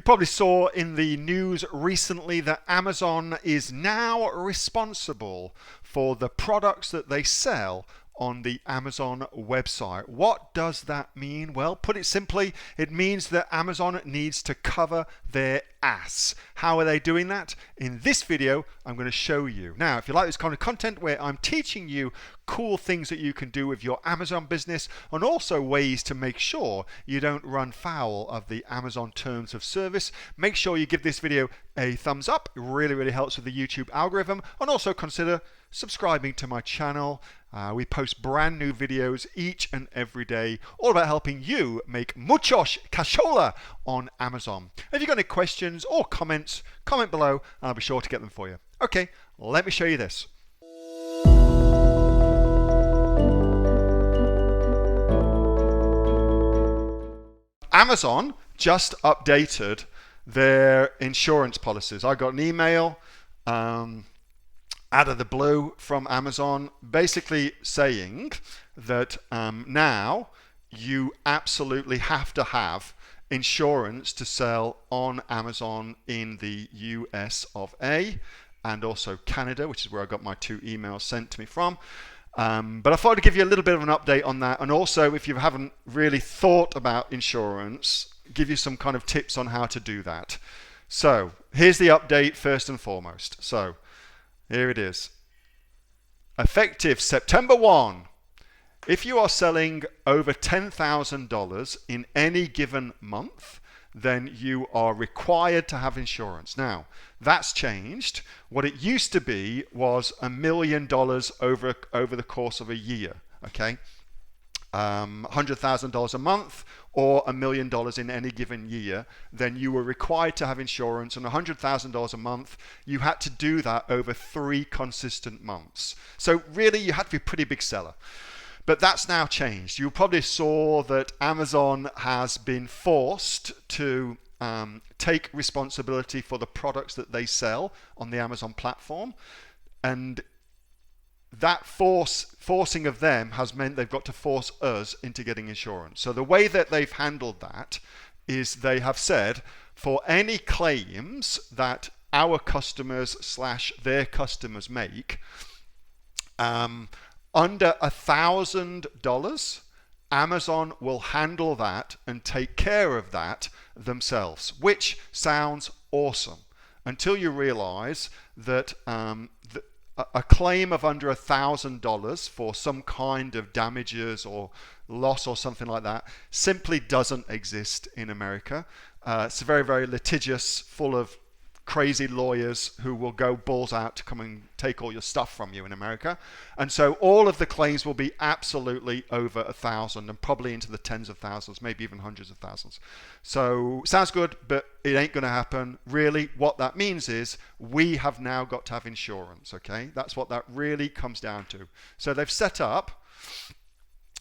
probably saw in the news recently that Amazon is now responsible for the products that they sell on the Amazon website. What does that mean? Well, put it simply, it means that Amazon needs to cover their ass. How are they doing that? In this video, I'm going to show you. Now, if you like this kind of content where I'm teaching you cool things that you can do with your Amazon business and also ways to make sure you don't run foul of the Amazon terms of service, make sure you give this video a thumbs up. It really helps with the YouTube algorithm, and also consider subscribing to my channel. We post brand new videos each and every day, all about helping you make muchos cashola on Amazon. If you've got any questions or comments, comment below and I'll be sure to get them for you. Okay, let me show you this. Amazon just updated their insurance policies. I got an email out of the blue from Amazon basically saying that now you absolutely have to have insurance to sell on Amazon in the US of A and also Canada, which is where I got my 2 emails sent to me from. But I thought I'd give you a little bit of an update on that, and also if you haven't really thought about insurance, give you some kind of tips on how to do that. So here's the update first and foremost. So here it is. Effective September 1, if you are selling over $10,000 in any given month, then you are required to have insurance. Now, that's changed. What it used to be was $1 million over the course of a year, okay? $100,000 a month or $1 million in any given year, then you were required to have insurance. And $100,000 a month, you had to do that over 3 consistent months. So really, you had to be a pretty big seller. But that's now changed. You probably saw that Amazon has been forced to take responsibility for the products that they sell on the Amazon platform. And that forcing of them has meant they've got to force us into getting insurance. So the way that they've handled that is they have said for any claims that our customers / their customers make under $1,000, Amazon will handle that and take care of that themselves, which sounds awesome until you realize that a claim of under $1,000 for some kind of damages or loss or something like that simply doesn't exist in America. It's very litigious, full of crazy lawyers who will go balls out to come and take all your stuff from you in America. And so all of the claims will be absolutely over 1,000 and probably into the tens of thousands, maybe even hundreds of thousands. So sounds good, but it ain't going to happen. Really, what that means is we have now got to have insurance, okay? That's what that really comes down to. So they've set up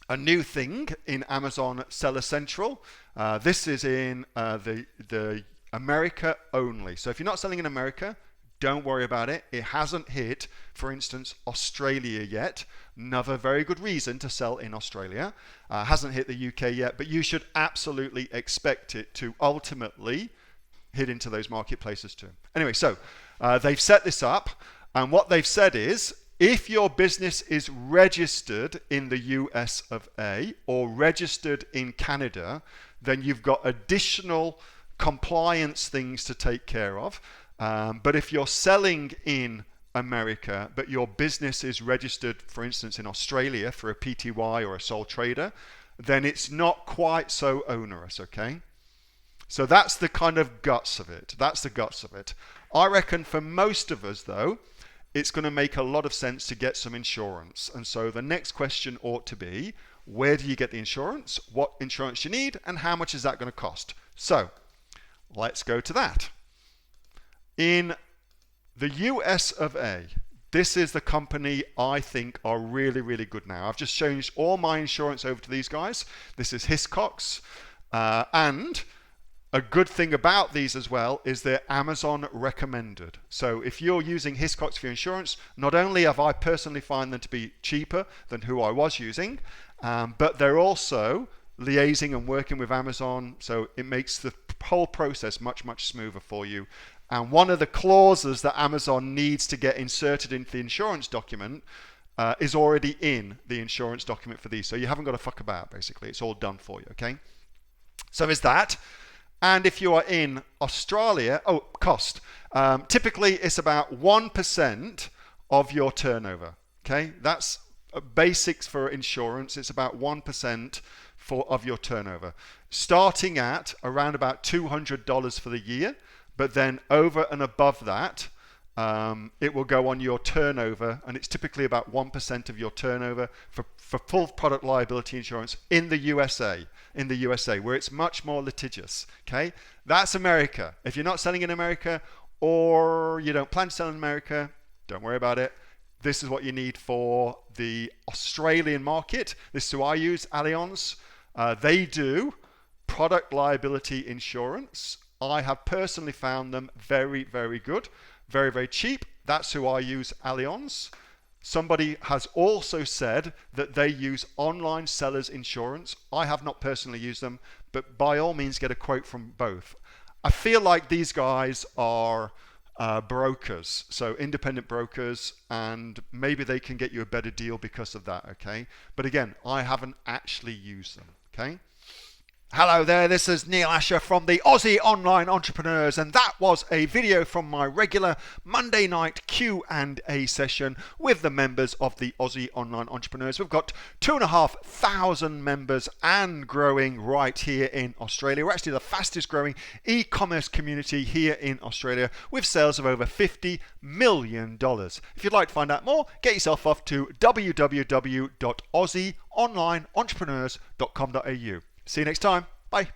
a new thing in Amazon Seller Central. This is in the America only. So if you're not selling in America, don't worry about it. It hasn't hit, for instance, Australia yet. Another very good reason to sell in Australia. Hasn't hit the UK yet, but you should absolutely expect it to ultimately hit into those marketplaces too. Anyway, so they've set this up, and what they've said is if your business is registered in the US of A or registered in Canada, then you've got additional compliance things to take care of. But if you're selling in America, but your business is registered, for instance, in Australia for a PTY or a sole trader, then it's not quite so onerous, okay? So that's the kind of guts of it. That's the guts of it. I reckon for most of us, though, it's going to make a lot of sense to get some insurance. And so the next question ought to be, where do you get the insurance? What insurance you need? And how much is that going to cost? So let's go to that. In the US of A, this is the company I think are really good now. I've just changed all my insurance over to these guys. This is Hiscox. And a good thing about these as well is they're Amazon recommended. So if you're using Hiscox for your insurance, not only have I personally found them to be cheaper than who I was using, but they're also liaising and working with Amazon, so it makes the whole process much smoother for you. And one of the clauses that Amazon needs to get inserted into the insurance document is already in the insurance document for these. So you haven't got to fuck about, basically. It's all done for you, okay? So there's that. And if you are in Australia, cost. Typically, it's about 1% of your turnover, okay? That's basics for insurance. It's about 1% of your turnover. Starting at around about $200 for the year, but then over and above that, it will go on your turnover, and it's typically about 1% of your turnover for full product liability insurance in the USA, where it's much more litigious. Okay, that's America. If you're not selling in America, or you don't plan to sell in America, don't worry about it. This is what you need for the Australian market. This is who I use, Allianz. They do product liability insurance. I have personally found them very good. Very cheap. That's who I use, Allianz. Somebody has also said that they use online sellers insurance. I have not personally used them, but by all means get a quote from both. I feel like these guys are brokers, so independent brokers, and maybe they can get you a better deal because of that, okay? But again, I haven't actually used them, okay? Hello there, this is Neil Asher from the Aussie Online Entrepreneurs, and that was a video from my regular Monday night Q&A session with the members of the Aussie Online Entrepreneurs. We've got 2,500 members and growing right here in Australia. We're actually the fastest growing e-commerce community here in Australia with sales of over $50 million. If you'd like to find out more, get yourself off to www.aussieonlineentrepreneurs.com.au. See you next time. Bye.